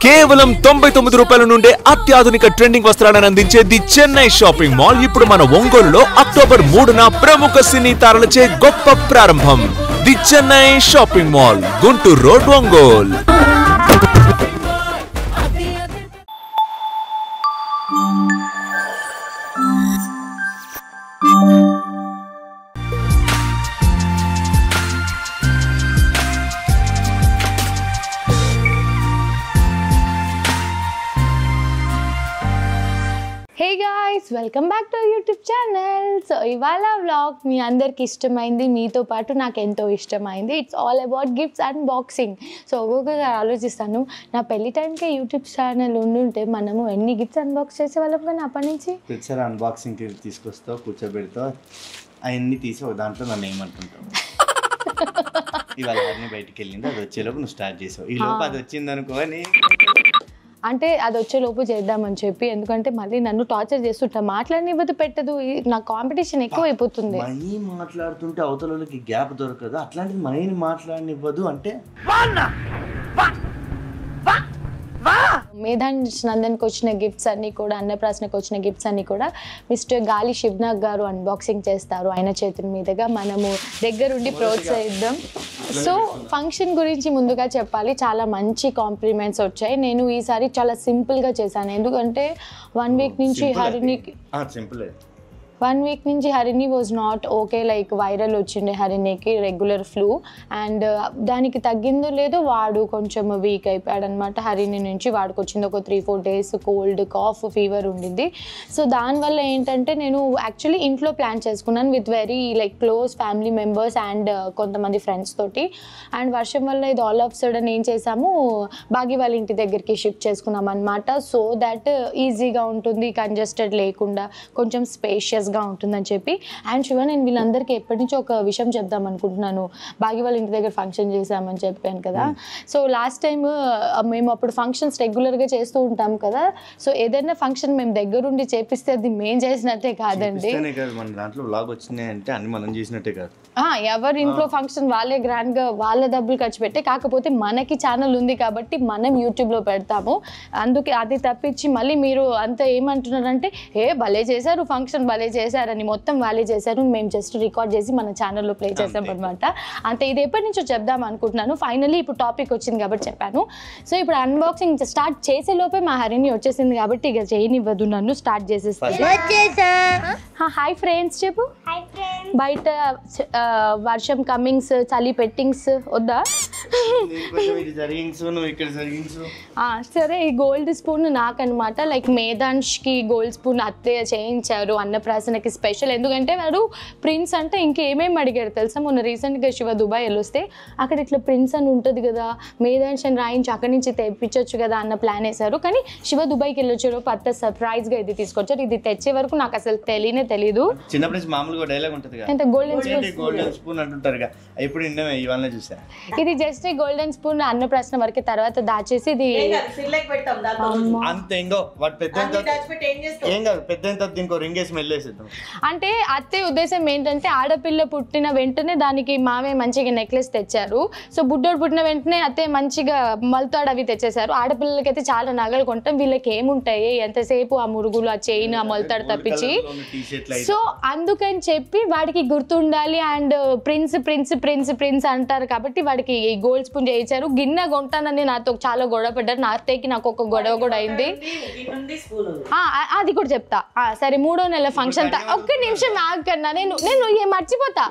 కేవలం 99 రూపాయల నుండే అత్యాధునిక ట్రెండింగ్ వస్త్రాలను అందించే ది చెన్నై షాపింగ్ మాల్ ఇప్పుడు మన ఒంగోలులో అక్టోబర్ 3న ప్రముఖ సినీ తారలచే గొప్ప ప్రారంభం. The Chennai shopping mall, Guntur road, Ongole. Hey guys, welcome back to YouTube channel. So ఇవాళ వ్లాగ్ మీ అందరికి ఇష్టమైంది, మీతో పాటు నాకు ఎంతో ఇష్టమైంది. It's all about gifts unboxing. So ఒక్కొక్కగా ఆలోచిస్తాను, నా పెళ్లి టైంకే యూట్యూబ్ ఛానల్ ఉండుంటే మనము ఎన్ని గిఫ్ట్స్ అన్బాక్స్ చేసేవాళ్ళం. కానీ అప్పటి నుంచి ప్రతిసారి అన్బాక్సింగ్ తీసుకొస్తావు, కూర్చోబెడతావు, అవన్నీ తీసి ఒక దాంట్లో నన్ను ఏమంటుంటావు. ఇవాళ అన్నీ బయటికి వెళ్ళింది, అది వచ్చేలోపు నువ్వు స్టార్ట్ చేసావు. ఈ లోపు అది వచ్చింది అనుకో అని అంటే అది వచ్చేలోపు చేద్దామని చెప్పి, ఎందుకంటే మళ్ళీ నన్ను టార్చర్ చేస్తుంటా, మాట్లాడనివ్వదు, పెట్టదు. నాకు కాంపిటీషన్ ఎక్కువ అయిపోతుంది. మనీ మాట్లాడుతుంటే అవతలకి గ్యాప్ దొరకదు, అట్లాంటిది మనీని మాట్లాడనివ్వదు అంటే మేధాన్స్ నందన్కి వచ్చిన గిఫ్ట్స్ అన్నీ కూడా, అన్నప్రాసనకు వచ్చిన గిఫ్ట్స్ అన్నీ కూడా మిస్టర్ గాలి శివనాగ్ గారు అన్బాక్సింగ్ చేస్తారు. ఆయన చేతుల మీదుగా మనము దగ్గరుండి ప్రోత్సహిద్దాం. సో ఫంక్షన్ గురించి ముందుగా చెప్పాలి, చాలా మంచి కాంప్లిమెంట్స్ వచ్చాయి. నేను ఈసారి చాలా సింపుల్గా చేశాను, ఎందుకంటే 1 వీక్ నుంచి Harini was not okay. Like viral వచ్చిండే హరిణికి రెగ్యులర్ ఫ్లూ, అండ్ దానికి తగ్గిందో లేదో వాడు కొంచెం వీక్ అయిపోయాడు అనమాట. హరిణి నుంచి వాడికి వచ్చింది ఒక 3-4 డేస్ కోల్డ్, కాఫ్, ఫీవర్ ఉండింది. సో దానివల్ల ఏంటంటే నేను యాక్చువల్లీ ఇంట్లో ప్లాన్ చేసుకున్నాను with very like close family members and కొంతమంది ఫ్రెండ్స్ తోటి. అండ్ వర్షం వల్ల ఇది ఆల్ ఆఫ్ సడన్ ఏం చేసాము, బాగి వాళ్ళ ఇంటి దగ్గరికి షిఫ్ట్ చేసుకున్నాం అనమాట. సో దట్ ఈజీగా ఉంటుంది, కంజెస్టెడ్ లేకుండా కొంచెం స్పేషియస్గా ఉంటుందని చెప్పి. అండ్ శివ, నేను వీళ్ళందరికీ ఎప్పటి నుంచో ఒక విషయం చెప్దాం అనుకుంటున్నాను. బాగి వాళ్ళ ఇంటి దగ్గర ఫంక్షన్ చేసామని చెప్పాను కదా. సో లాస్ట్ టైం మేము అప్పుడు ఫంక్షన్స్ రెగ్యులర్గా చేస్తూ ఉంటాం కదా. సో ఏదైనా ఫంక్షన్ మేము దగ్గరుండి చేపిస్తే అది మేము చేసినట్టే కాదండి. ఎవరి ఇంట్లో ఫంక్షన్ వాళ్ళే గ్రాండ్గా వాళ్ళ డబ్బులు ఖర్చు పెట్టే, కాకపోతే మనకి ఛానల్ ఉంది కాబట్టి మనం యూట్యూబ్లో పెడతాము. అందుకే అది తప్పించి మళ్ళీ మీరు అంతా ఏమంటున్నారంటే, భలే చేశారు ఫంక్షన్, భలే చేశారని. మొత్తం వాళ్ళే చేశారు, మేము జస్ట్ రికార్డ్ చేసి మన ఛానల్లో ప్లే చేసాం అనమాట. అంతే, ఇది ఎప్పటి నుంచో చెప్దాం అనుకుంటున్నాను. ఫైనల్లీ ఇప్పుడు టాపిక్ వచ్చింది కాబట్టి చెప్పాను. సో ఇప్పుడు అన్బాక్సింగ్ స్టార్ట్ చేసే లోపే మా హరిణి వచ్చేసింది కాబట్టి ఇక చేయనివ్వదు, నన్ను స్టార్ట్ చేసేస్తాను. హాయ్ ఫ్రెండ్స్ చెప్పు. బయట వర్షం కమింగ్స్, చలి పెట్టింగ్స్ వద్దా? సరే, ఈ గోల్డ్ స్పూన్ నాకనమాట. లైక్ మేధాన్ష్కి గోల్డ్ స్పూన్ అత్తయ్య చేయించారు అన్నప్రాసనకి స్పెషల్. ఎందుకంటే వాడు ప్రిన్స్ అంటే ఇంకేమేమి అడిగారు తెలుసా. మొన్న రీసెంట్గా శివ దుబాయ్ వెళ్ళొస్తే అక్కడ ఇట్లా ప్రిన్స్ అని ఉంటుంది కదా, మేధాన్స్ అని రాయించి అక్కడి నుంచి తెప్పించవచ్చు కదా అన్న ప్లాన్ వేశారు. కానీ శివ దుబాయ్కి వెళ్ళొచ్చారు, అత్త సర్ప్రైజ్గా ఇది తీసుకొచ్చారు. ఇది తెచ్చే వరకు నాకు అసలు తెలీదు. చిన్నప్పుడు మామూలుగా డైలాగ్ ఉంటుంది కదా, గోల్డెన్ స్పూన్ అంటుంటారు. ఇది జస్ట్ గోల్డెన్ స్పూన్ అన్నప్రాసన వరకే, తర్వాత దాచేసి ఇది అంటే అత్తయ్య ఉద్దేశం ఏంటంటే, ఆడపిల్ల పుట్టిన వెంటనే దానికి మామే మంచిగా నెక్లెస్ తెచ్చారు. సో బుడ్డోడు పుట్టిన వెంటనే అత్తయ్య మంచిగా మల్తాడు అవి తెచ్చేసారు. ఆడపిల్లలకి అయితే చాలా నగలు కొంటాం, వీళ్ళకి ఏముంటాయి ఎంతసేపు ఆ మురుగులు, ఆ చైన్, ఆ మల్తాడు తప్పించి. సో అందుకని చెప్పి వాడికి గుర్తుండాలి. And prince prince prince prince అంటారు కాబట్టి వాడికి ఈ గోల్డ్ స్పూన్ చేయించారు. గిన్నె కొంటానని నాతో చాలా గొడవ పడ్డారు. నా అత్తయ్యకి నాకు ఒక గొడవ కూడా అయింది, అది కూడా చెప్తా. సరే, 3వ నెల ఫంక్షన్ ఒక్క నిమిషం ఆగన్నా, నేను మర్చిపోతా.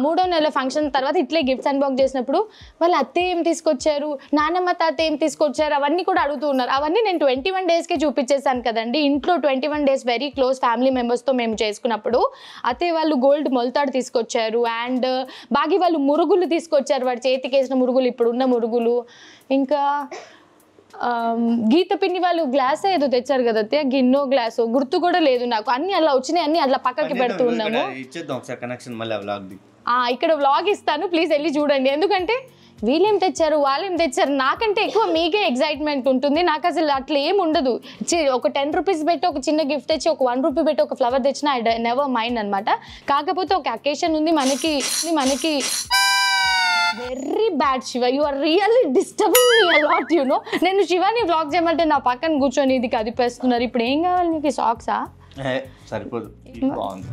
3వ నెల ఫంక్షన్ తర్వాత ఇట్లే గిఫ్ట్స్ అన్బాక్స్ చేసినప్పుడు వాళ్ళ అత్తయ్య ఏం తీసుకొచ్చారు, నానమ్మ తాత ఏం తీసుకొచ్చారు, అవన్నీ కూడా అడుగుతూ ఉన్నారు. అవన్నీ నేను 21 డేస్కే చూపించేసాను కదండి. ఇంట్లో 21 డేస్ వెరీ క్లోజ్ ఫ్యామిలీ మెంబర్స్తో మేము చేసుకున్నప్పుడు అత్తయ్య వాళ్ళు గోల్డ్ మొల్తాడు తీసుకొచ్చారు. అండ్ బాగి వాళ్ళు మురుగులు తీసుకొచ్చారు, వాడి చేతికి వేసిన మురుగులు, ఇప్పుడు ఉన్న మురుగులు. ఇంకా గీత పిన్ని వాళ్ళు గ్లాస్ ఏదో తెచ్చారు కదా, గిన్నో గ్లాసు గుర్తు కూడా లేదు నాకు. అన్ని అలా వచ్చినాయి, అన్ని అట్లా పక్కకి పెడుతూ ఉన్నాము. ఇక్కడ వ్లాగ్ ఇస్తాను, ప్లీజ్ వెళ్ళి చూడండి. ఎందుకంటే వీళ్ళేం తెచ్చారు, వాళ్ళేం తెచ్చారు, నాకంటే ఎక్కువ మీకే ఎక్సైట్మెంట్ ఉంటుంది. నాకు అసలు అట్లా ఏం ఉండదు. ఒక 10 రూపీస్ పెట్టి ఒక చిన్న గిఫ్ట్ తెచ్చి, ఒక 1 రూపీ పెట్టి ఒక ఫ్లవర్ తెచ్చినా ఐ నెవర్ మైండ్ అనమాట. కాకపోతే ఒక అకేషన్ ఉంది మనకి very bad Shiva, you are really disturbing me a lot you know. నేను శివాని వ్లాగ్ చేయమంటే నా పక్కన కూర్చొని ఇది కదిపేస్తున్నారు. ఇప్పుడు ఏం కావాలి మీకు? సాక్సా? సరిపోదు, బాగుంది.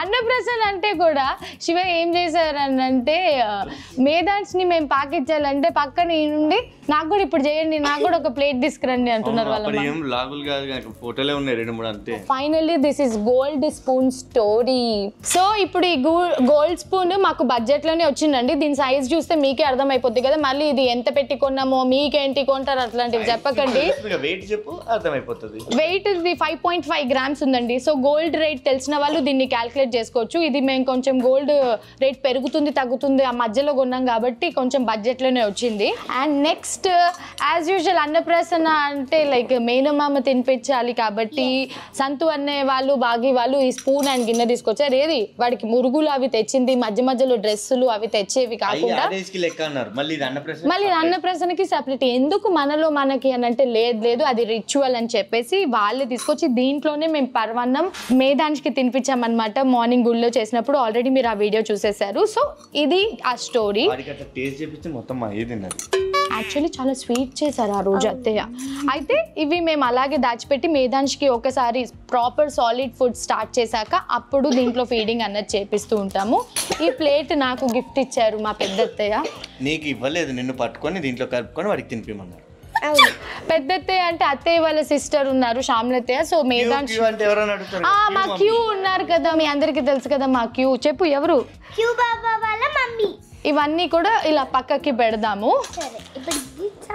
అన్నప్రసన్న అంటే కూడా శివ ఏం చేశారని అంటే మేధాన్స్ని మేము పాకించాలంటే పక్కన నుండి నాకు కూడా ఇప్పుడు చేయండి, నాకు కూడా ఒక ప్లేట్ తీసుకురండి అంటున్నారు వాళ్ళు. Finally this is gold spoon story. So ఇప్పుడు ఈ గోల్డ్ స్పూన్ మాకు బడ్జెట్ లోనే వచ్చిందండి. దీని సైజ్ చూస్తే మీకే అర్థమైపోద్ది కదా. మళ్ళీ ఇది ఎంత పెట్టి కొన్నామో మీకేంటి కొంటారు అట్లాంటివి చెప్పకండి. వెయిట్ ఇది 5.5 grams ఉందండి. సో గోల్డ్ రేట్ తెలిసిన వాళ్ళు దీన్ని క్యాల్కులేట్ చేసుకోవచ్చు. ఇది మేము కొంచెం గోల్డ్ రేట్ పెరుగుతుంది తగ్గుతుంది ఆ మధ్యలో కొన్నాం కాబట్టి కొంచెం బడ్జెట్ లోనే వచ్చింది. అండ్ నెక్స్ట్ యాజ్ యూజువల్ అన్నప్రసన్న అంటే లైక్ మేనమామ తినిపించాలి కాబట్టి సంతు అనే వాళ్ళు బాగి వాళ్ళు ఈ స్పూన్ అండ్ గిన్నె తీసుకొచ్చారు. ఏది వాడికి మురుగులు అవి తెచ్చింది, మధ్య మధ్యలో డ్రెస్సులు అవి తెచ్చేవి కాకుండా మళ్ళీ అన్నప్రసన్నకి సపరేట్. ఎందుకు మనలో మనకి అని అంటే లేదు అది రిచువల్ అని చెప్పేసి వాళ్ళే తీసుకొచ్చి దీంట్లోనే మేము పర్వన్నం మేధాన్స్కి తినిపించామన్నమాట. మార్నింగ్ గుళ్ళో చేసినప్పుడు ఆల్రెడీ మీరు ఆ వీడియో చూసేశారు. సో ఇది ఆ స్టోరీ. యాక్చువల్లీ చాలా స్వీట్ చేశారు ఆ రోజు అత్తయ్య. అయితే ఇవి మేము అలాగే దాచిపెట్టి మేధాన్స్కి ఒకసారి ప్రాపర్ సాలిడ్ ఫుడ్ స్టార్ట్ చేశాక అప్పుడు దీంట్లో ఫీడింగ్ అన్నది చేపిస్తూ ఉంటాము. ఈ ప్లేట్ నాకు గిఫ్ట్ ఇచ్చారు మా పెద్ద అత్తయ్య. నీకు ఇవ్వలేదు, నిన్ను పట్టుకొని దీంట్లో కలుపుకొని వాడికి తినిపిమన్నారు. పెద్ద అత్తయ్య అంటే అత్తయ్య వాళ్ళ సిస్టర్ ఉన్నారు శ్యామలత్తయ్య. సో మేధాన్స్ మా క్యూ ఉన్నారు కదా, మీ అందరికి తెలుసు కదా మా క్యూ. చెప్పు ఎవరు? క్యూ బాబా వాళ్ళ మమ్మీ. ఇవన్నీ కూడా ఇలా పక్కకి పెడదాము.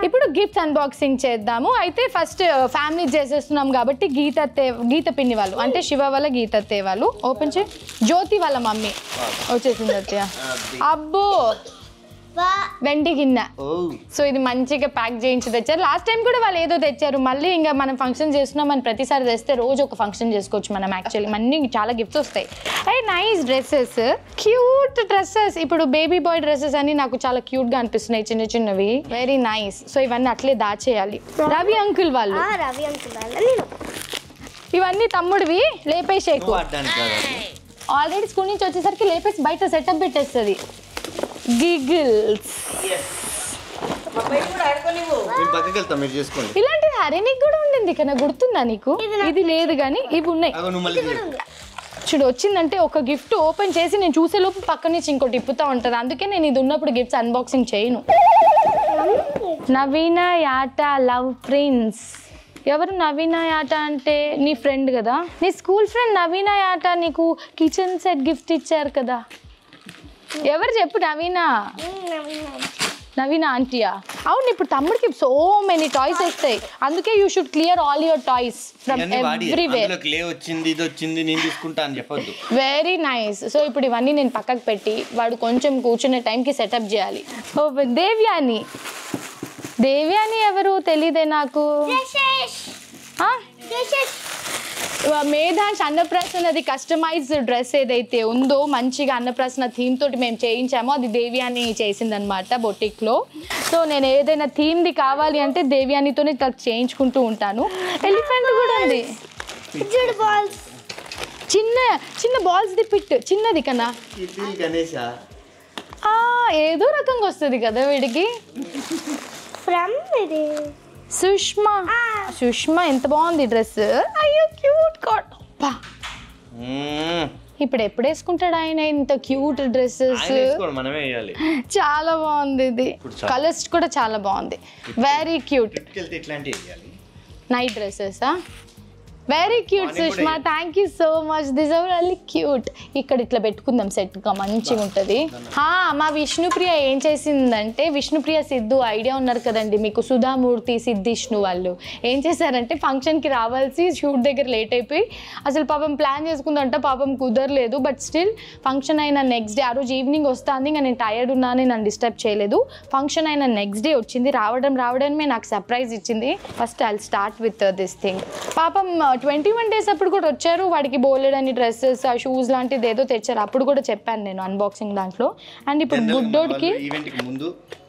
ఇప్పుడు గిఫ్ట్స్ అన్బాక్సింగ్ చేద్దాము. అయితే ఫస్ట్ ఫ్యామిలీ చేసేస్తున్నాం కాబట్టి గీత పిన్ని వాళ్ళు అంటే శివ వాళ్ళ గీత అత్తయ్య వాళ్ళు ఓపెన్ చేయి. జ్యోతి వాళ్ళ మమ్మీ వచ్చేసింది అత్తయ్య. అబ్బో వెండి గిన్నె. సో ఇది మంచిగా ప్యాక్ చేయించి తెచ్చారు. లాస్ట్ టైం కూడా వాళ్ళు ఏదో తెచ్చారు. మళ్ళీ ఇంకా మనం ఫంక్షన్ చేస్తున్నాం అని ప్రతిసారి తెస్తే రోజు ఒక ఫంక్షన్ చేసుకోవచ్చు మనం. యాక్చువల్లీ అన్ని చాలా గిఫ్ట్స్ వస్తాయి. Nice dresses, cute dresses. ఇప్పుడు బేబీ బాయ్ డ్రెస్సెస్ అని నాకు చాలా క్యూట్ గా అనిపిస్తున్నాయి, చిన్న చిన్నవి. Very nice. సో ఇవన్నీ అట్లే దాచేయాలి. రవి అంకుల్ వాళ్ళు ఇవన్నీ తమ్ముడివి లేపేసేకు. ఆల్రెడీ స్కూల్ నుంచి వచ్చేసరికి లేపేసి బయట సెటప్ పెట్టేస్తుంది. గిగిల్స్ ఇలాంటి హరినికి కూడా ఉండింది కదా, గుర్తుందా నీకు? ఇది లేదు కానీ ఇవి ఉన్నాయి. చూడు వచ్చిందంటే ఒక గిఫ్ట్ ఓపెన్ చేసి నేను చూసేలోపు పక్క నుంచి ఇంకోటి ఇప్పుతా ఉంటుంది. అందుకే నేను ఇది ఉన్నప్పుడు గిఫ్ట్స్ అన్బాక్సింగ్ చేయను. నవీన యాట లవ్ ప్రిన్స్. ఎవరు నవీన యాట అంటే? నీ ఫ్రెండ్ కదా, నీ స్కూల్ ఫ్రెండ్ నవీన యాట నీకు కిచెన్ సెట్ గిఫ్ట్ ఇచ్చారు కదా. ఎవరు చెప్పు? నవీన ఆంటీయా? అవును. ఇప్పుడు తమ్ముడికి సో మెనీ టాయ్స్ వస్తాయి, అందుకే you should clear all your toys from everywhere. Very nice. So ఇప్పుడు ఇవన్నీ నేను పక్కకు పెట్టి వాడు కొంచెం కూర్చునే టైంకి సెటప్ చేయాలి. దేవ్యాని ఎవరు తెలీదే నాకు. మేధాన్స్ అన్నప్రసన్నది కస్టమైజ్డ్ డ్రెస్ ఏదైతే ఉందో మంచిగా అన్నప్రసన్న థీమ్ తోటి మేము చేయించామో అది దేవ్యాని చేసిందనమాట బొటిక్లో. సో నేను ఏదైనా థీమ్ది కావాలి అంటే దేవ్యానితోనే చేయించుకుంటూ ఉంటాను. ఎలిఫెంట్ కూడా ఉంది. చిన్న చిన్న బాల్స్ది పిట్ చిన్నది కన్నా ఏదో రకంగా వస్తుంది కదా వీడికి. సుష్మా ఎంత బాగుంది డ్రెస్. అయ్యో క్యూట్ కాట్. ఇప్పుడు ఎప్పుడు వేసుకుంటాడు ఆయన ఇంత క్యూట్ డ్రెస్సెస్? చాలా బాగుంది. ఇది కలర్స్ కూడా చాలా బాగుంది. Very cute night dresses. Very cute Sushma, thank you so much. This are really cute. ఇక్కడ ఇట్లా పెట్టుకుందాం సెట్గా మంచిగా ఉంటుంది. మా విష్ణుప్రియ ఏం చేసిందంటే, విష్ణుప్రియ సిద్ధు ఐడియా ఉన్నారు కదండి మీకు, సుధామూర్తి సిద్ధిష్ణు వాళ్ళు ఏం చేశారంటే ఫంక్షన్కి రావాల్సి షూట్ దగ్గర లేట్ అయిపోయి అసలు పాపం ప్లాన్ చేసుకుందంట, పాపం కుదరలేదు. బట్ స్టిల్ ఫంక్షన్ అయిన నెక్స్ట్ డే, ఆ రోజు ఈవినింగ్ వస్తుంది, ఇంకా నేను టైర్డ్ ఉన్నాను, నన్ను డిస్టర్బ్ చేయలేదు. ఫంక్షన్ అయిన నెక్స్ట్ డే వచ్చింది. రావడమే నాకు సర్ప్రైజ్ ఇచ్చింది. First I start with this thing. పాపం 21 days అప్పుడు కూడా వచ్చారు. వాడికి బోలెడని డ్రెస్సెస్ ఆ షూస్ లాంటిది ఏదో తెచ్చారు. అప్పుడు కూడా చెప్పాను నేను అన్బాక్సింగ్ దాంట్లో. అండ్ ఇప్పుడు బుడ్డోడికి ఈవెంట్కి ముందు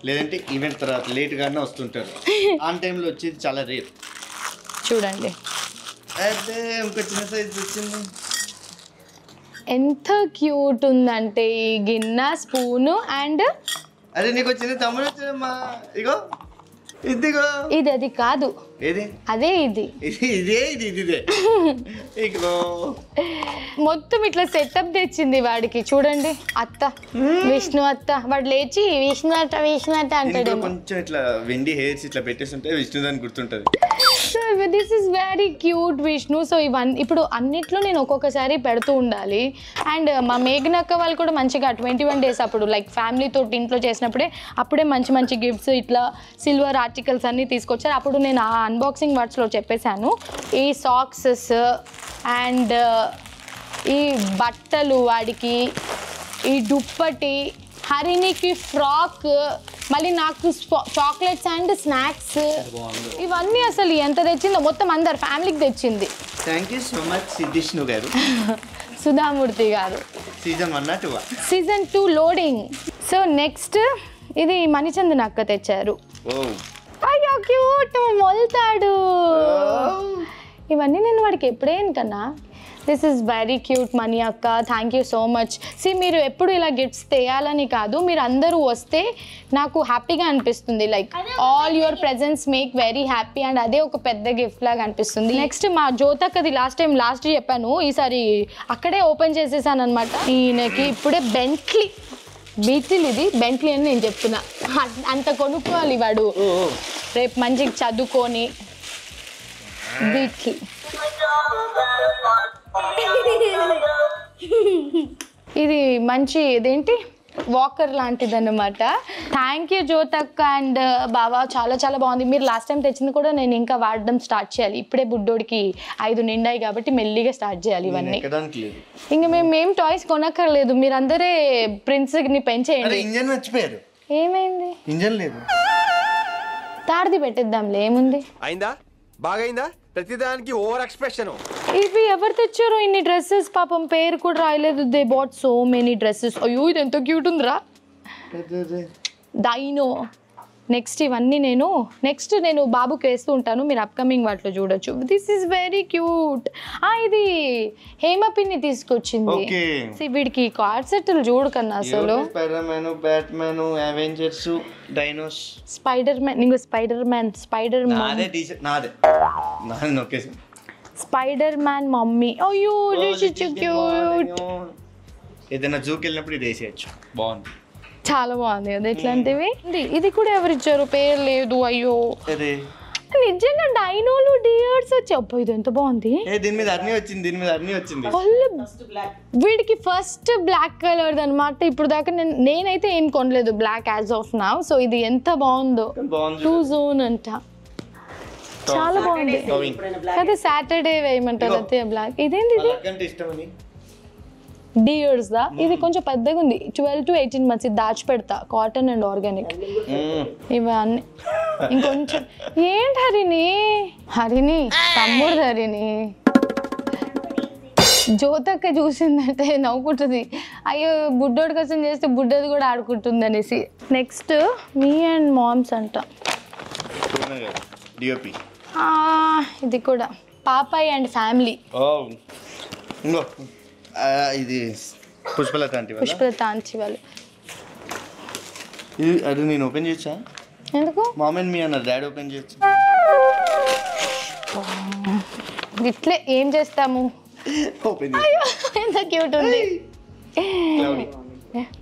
లేదంటే ఈవెంట్ తర్వాత లేట్ గానే వస్తుంటారు. ఆన్ టైంలో వచ్చేది చాలా రేర్. చూడండి అదే ఇంకో చిన్న సైజ్ వచ్చింది. ఎంత క్యూట్ ఉందంటే ఈ గిన్నె స్పూను అండ్ అరే నీకు వచ్చింది తమ్ముడు వచ్చిందమ్మా ఇగో ఇదిగో ఇది అది కాదు ఏది అదే ఇది ఇదే ఇగో మొత్తం ఇట్లా సెటప్ తెచ్చింది వాడికి చూడండి అత్త విష్ణు అత్త వాడు లేచి విష్ణు అత్త అంటాడు కొంచెం ఇట్లా వెండి హెయిర్స్ ఇట్లా పెట్టేస్తుంటే విష్ణుదాన్ని గుర్తుంటది this is very cute Vishnu. So ఇవన్నీ ఇప్పుడు అన్నిట్లో నేను ఒక్కొక్కసారి పెడుతూ ఉండాలి. అండ్ మా మేఘనక్క వాళ్ళు కూడా మంచిగా 21 days అప్పుడు లైక్ ఫ్యామిలీతో ఇంట్లో చేసినప్పుడే అప్పుడే మంచి మంచి గిఫ్ట్స్ ఇట్లా సిల్వర్ ఆర్టికల్స్ అన్నీ తీసుకొచ్చారు. అప్పుడు నేను ఆ అన్బాక్సింగ్ వర్డ్స్లో చెప్పేశాను. ఈ సాక్సెస్ అండ్ ఈ బట్టలు వాడికి, ఈ దుప్పటి, హరినికి ఫ్రాక్, మళ్ళీ నాకు చాక్లెట్స్ అండ్ స్నాక్స్, ఇవన్నీ అసలు ఎంత తెచ్చిందో మొత్తం అందరు ఫ్యామిలీకి తెచ్చింది. థ్యాంక్ యూ సో మచ్ సిద్ధిష్ణు గారు, సుధామూర్తి గారు. Season 2 loading. సో నెక్స్ట్ ఇది మణిచందన్ అక్క తెచ్చారు. అయ్యో క్యూట్ మొలుతాడు. ఇవన్నీ నేను వాడికి ఎప్పుడేం కన్నా. దిస్ ఈజ్ వెరీ క్యూట్ మణి అక్క, థ్యాంక్ యూ సో మచ్. మీరు ఎప్పుడు ఇలా గిఫ్ట్స్ తేయాలని కాదు, మీరు అందరూ వస్తే నాకు హ్యాపీగా అనిపిస్తుంది. Like all your presence make very happy and అదే ఒక పెద్ద గిఫ్ట్ లాగా అనిపిస్తుంది. నెక్స్ట్ మా జ్యోతక్కది లాస్ట్ చెప్పాను, ఈసారి అక్కడే ఓపెన్ చేసేసాను అనమాట. ఈయనకి ఇప్పుడే బీటిల్ ఇది బెంట్లీ అని నేను చెప్తున్నా. అంత కొనుక్కోవాలి వాడు రేపు మంచిగా చదువుకొని. బీటిల్ ఇది మంచి ఇదేంటి వాకర్ లాంటిది అనమాట. థ్యాంక్ యూ జ్యోతక్క అండ్ బావా, చాలా చాలా బాగుంది. మీరు లాస్ట్ టైం తెచ్చింది కూడా నేను ఇంకా వాడడం స్టార్ట్ చేయాలి. ఇప్పుడే బుడ్డోడికి 5 నిండాయి కాబట్టి మెల్లిగా స్టార్ట్ చేయాలి ఇవన్నీ. ఇంకా మేము టాయ్స్ కొనక్కర్లేదు, మీరందరే ప్రిన్స్ని పెంచేయండి. ఇంజన్ మర్చిపోయారు. ఏమైంది? ఇంజన్ లేదు, తాడిది పెట్టిద్దాంలే, ఏముంది. అయిందా? బాగైందా? ప్రతిదానికి ఓవర్ ఎక్స్ప్రెషన్. ఇవి ఎవరు తెచ్చారో ఇన్ని డ్రెస్సెస్, పాపం పేరు కూడా రాయలేదు. They bought so many dresses. అయ్యో ఇది ఎంతో క్యూట్ ఉందిరా, డైనో. నెక్స్ట్ ఇవన్నీ నేను బాబుకి వేస్తూ ఉంటాను, మీరు అప్కమింగ్ వాటిలో చూడొచ్చు. This is very cute. ఇది హేమపిన్ని తీసుకొచ్చింది. వీడికి కార్డ్ సెట్లు చూడు కన్నా అసలు. Spider man mummy. అయ్యో క్యూట్. ఏదైనా జూకి వెళ్ళినప్పుడు ఇది వేసేయచ్చు, బాగుంది, చాలా బాగుంది కదా ఇట్లాంటివి. ఇది కూడా ఎవరిచ్చారు, పేరు లేదు. అయ్యో నిజంగా డైనోలు డియర్స్ వచ్చాయి. ఇది ఎంత బాగుంది. దీని మీద అన్ని వచ్చింది. వీడికి ఫస్ట్ బ్లాక్ కలర్ అనమాట. ఇప్పుడు దాకా నేనైతే ఏం కొనలేదు బ్లాక్ యాజ్ ఆఫ్ నౌ. సో ఇది ఎంత బాగుందో. 2 zone అంట, చాలా బాగుంది కదా. సాటర్డే వేయమంటారు అదే బ్లాక్. ఇదేంటి ఇది? డియర్స్ దా. ఇది కొంచెం పెద్దగా ఉంది, 12 to 18 months. ఇది దాచిపెడతా, కాటన్ అండ్ ఆర్గానిక్ ఇవన్నీ. ఇంకొంచెం ఏంటి హరిని తమ్ముడు హరిని జ్యోతక్క చూసిందంటే నవ్వుకుంటుంది. అయ్యో బుడ్డోడి కోసం చేస్తే బుడ్డది కూడా ఆడుకుంటుంది అనేసి. నెక్స్ట్ మీ అండ్ మామ్స్ అంట. ఇది కూడా పాపాయ్ అండ్ ఫ్యామిలీ. ఇది పుష్పలత ఆంటీ వాళ్ళు. ఇది అది నేను ఓపెన్ చేయొచ్చా? ఎందుకు? మామ్ అండ్ మీ అన్నారు, డాడీ ఓపెన్ చేయొచ్చు. ఇట్లే ఏం చేస్తాము. ఎంత క్యూట్ ఉంది,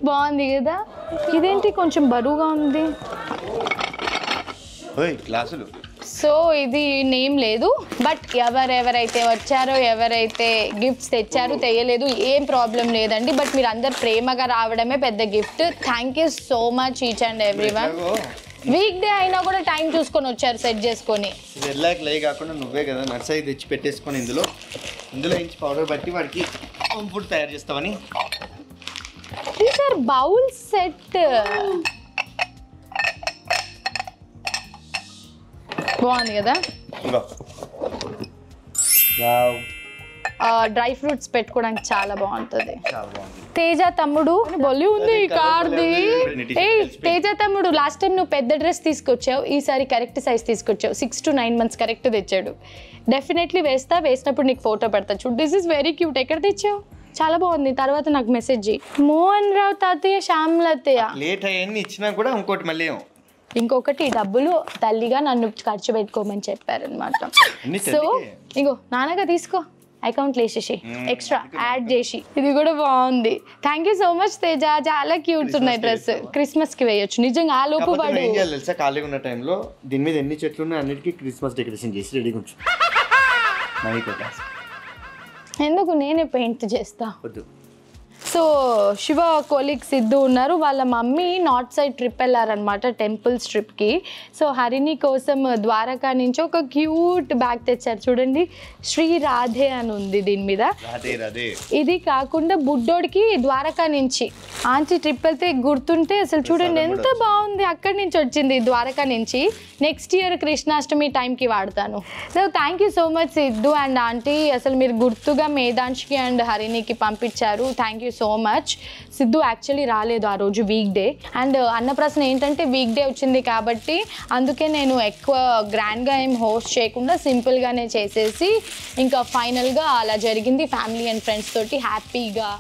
బాగుంది కదా. ఇదేంటి కొంచెం బరువుగా ఉంది. గ్లాసులు. సో ఇది నేమ్ లేదు, బట్ ఎవరైతే వచ్చారో, ఎవరైతే గిఫ్ట్స్ తెచ్చారో తెయ్యలేదు ఏం ప్రాబ్లం లేదండి. బట్ మీరు అందరు ప్రేమగా రావడమే పెద్ద gift. Thank you so much each and everyone. Week day అయినా కూడా టైం చూసుకొని వచ్చారు సెట్ చేసుకొని. లే కాకుండా నువ్వే కదా నర్సరీ తెచ్చి పెట్టేసుకొని ఇందులో ఇంచి పౌడర్ బట్టి వాడికి ఫుడ్ తయారు చేస్తావని. సార్ బౌల్ సెట్ బాగుంది కదా. డ్రై ఫ్రూట్స్ పెట్టుకోవడానికి చాలా బాగుంటుంది. తేజ తమ్ముడు బొల్లి ఉంది కార్ది. తేజ తమ్ముడు లాస్ట్ టైం నువ్వు పెద్ద డ్రెస్ తీసుకొచ్చావు, ఈసారి కరెక్ట్ సైజ్ తీసుకొచ్చావు. 6 to 9 months కరెక్ట్ తెచ్చాడు. డెఫినెట్లీ వేసినప్పుడు నీకు ఫోటో పెడతా చూడు. This is very cute. ఎక్కడ తెచ్చావు? చాలా బాగుంది. తర్వాత నాకు మెసేజ్ చేయి. మోహన్ రావు తాతయ్య, శ్యామలతయ్య లేట్ అయ్యన్ని ఇచ్చినా కూడా ఇంకోటి మళ్ళీ ఇంకొకటి డబ్బులు తల్లిగా నన్ను ఖర్చు పెట్టుకోమని చెప్పారనమాట. సో ఇంకో నాన్నగా తీసుకో, అకౌంట్లో వేసేసి ఎక్స్ట్రా యాడ్ చేసి. ఇది కూడా బాగుంది. Thank you so much Teja. చాలా క్యూట్స్ ఉన్నాయి డ్రెస్. క్రిస్మస్ కి వేయొచ్చు నిజంగా. ఆ లోపు వాడు ఏం చేయాలి తెలుసా, ఖాళీగా ఉన్న టైంలో దీని మీద ఎన్ని చెట్లు ఉన్నాయి అన్నిటికీ క్రిస్మస్ డెకరేషన్ చేసి రెడీగా ఉంచు. ఎందుకు నేనే పెయింట్ చేస్తా. వద్దు. సో శివ కొలీగ్ సిద్ధు ఉన్నారు. వాళ్ళ మమ్మీ నార్త్ సైడ్ ట్రిప్ వెళ్ళారనమాట, టెంపుల్స్ ట్రిప్కి. సో హరిణి కోసం ద్వారకా నుంచి ఒక క్యూట్ బ్యాగ్ తెచ్చారు. చూడండి, శ్రీ రాధే అని ఉంది దీని మీద. ఇది కాకుండా బుడ్డోడికి ద్వారకా నుంచి ఆంటీ ట్రిప్ వెళ్తే గుర్తుంటే అసలు చూడండి ఎంత బాగుంది. అక్కడి నుంచి వచ్చింది ద్వారకా నుంచి. నెక్స్ట్ ఇయర్ కృష్ణాష్టమి టైంకి వాడతాను. So thank you so much Siddhu and aunty. అసలు మీరు గుర్తుగా మేధాంష్కి అండ్ హరిణికి పంపించారు. Thank you so much. Siddhu actually రాలేదు ఆ రోజు, వీక్ డే. అండ్ అన్నప్రాసన ఏంటంటే వీక్ డే వచ్చింది కాబట్టి అందుకే నేను ఎక్కువ గ్రాండ్గా ఏం హోస్ట్ చేయకుండా సింపుల్గానే చేసేసి ఇంకా ఫైనల్గా అలా జరిగింది. ఫ్యామిలీ అండ్ ఫ్రెండ్స్ తోటి హ్యాపీగా.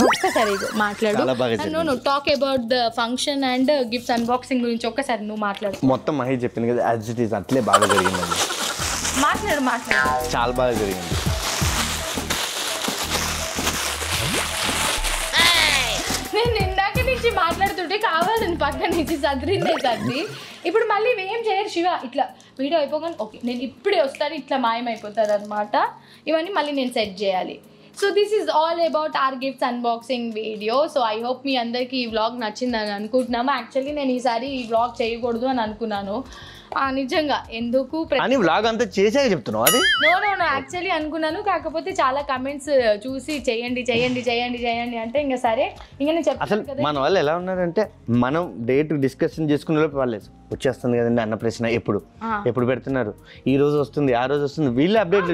ఒక్కసారి మాట్లాడు. Talk about the function and gifts unboxing గురించి ఒక్కసారి నువ్వు మాట్లాడు. మొత్తం మహేష్ చెప్పింది కదా, యాజ్ ఇట్ ఈస్ అట్లే బాగా జరిగిందండి. మాట్లాడు. చాలా బాగా జరిగింది. నేను ఇందాక నుంచి మాట్లాడుతుంటే కావాలని పక్క నుంచి సదిరింది. ఇప్పుడు మళ్ళీ ఏం చేయరు శివ, ఇట్లా వీడియో అయిపోగానే ఓకే నేను ఇప్పుడే వస్తాను ఇట్లా మాయమైపోతుంది అనమాట. ఇవన్నీ మళ్ళీ నేను సెట్ చేయాలి. So this is all about our gifts unboxing video. So I hope మీ అందరికీ ఈ వ్లాగ్ నచ్చిందని అనుకుంటున్నాము. యాక్చువల్లీ నేను ఈసారి ఈ వ్లాగ్ చేయకూడదు అని అనుకున్నాను నిజంగా. ఎందుకు వ్లాగ్ అంతా చేసాక చెప్తున్నావు అది? నో యాక్చువల్లీ అనుకున్నాను. కాకపోతే చాలా కమెంట్స్ చూసి చేయండి చేయండి చేయండి చేయండి అంటే ఇంకా సరే ఇంకా నేను చెప్తాను కదా. మన వాళ్ళు ఎలా ఉన్నారంటే మనం డేట్ డిస్కషన్ చేసుకునే లోపు వాళ్ళే వచ్చేస్తుంది కదండి అన్న ప్రశ్న ఎప్పుడు పెడుతున్నారు, ఈ రోజు వస్తుంది ఆ రోజు వస్తుంది, వీళ్ళు అప్డేట్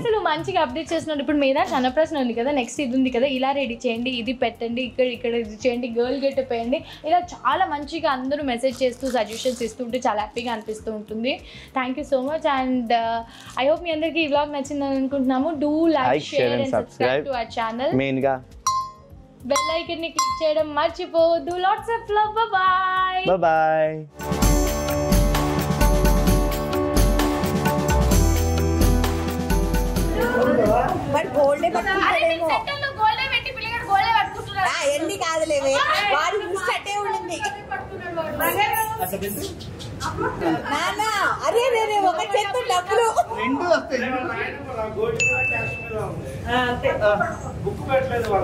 అసలు మంచిగా అప్డేట్ చేస్తున్నారు. ఇప్పుడు మీద అన్నప్రాసన ఉంది కదా, నెక్స్ట్ ఇది ఉంది కదా, ఇలా రెడీ చేయండి, ఇది పెట్టండి, ఇక్కడ ఇది చేయండి, గర్ల్ గెటప్ వేయండి, ఇలా చాలా మంచిగా అందరూ మెసేజ్ చేస్తూ సజెషన్స్ ఇస్తుంటే చాలా హ్యాపీగా అనిపిస్తుంది ఉంటుంది. Thank you so much and I hope మీ అందరికీ ఈ వ్లాగ్ నచ్చిందని అనుకుంటున్నాము. Do like, share and subscribe to our channel. Main గా బెల్ ఐకాన్ ని క్లిక్ చేయడం మర్చిపోవద్దు. Lots of love. Bye bye. ఎన్ని కాదులేవే వాడు చూసట్టే ఉండింది నాన్న. అరే రే ఒక చేత డబ్బులు బుక్ పెట్టలేదు.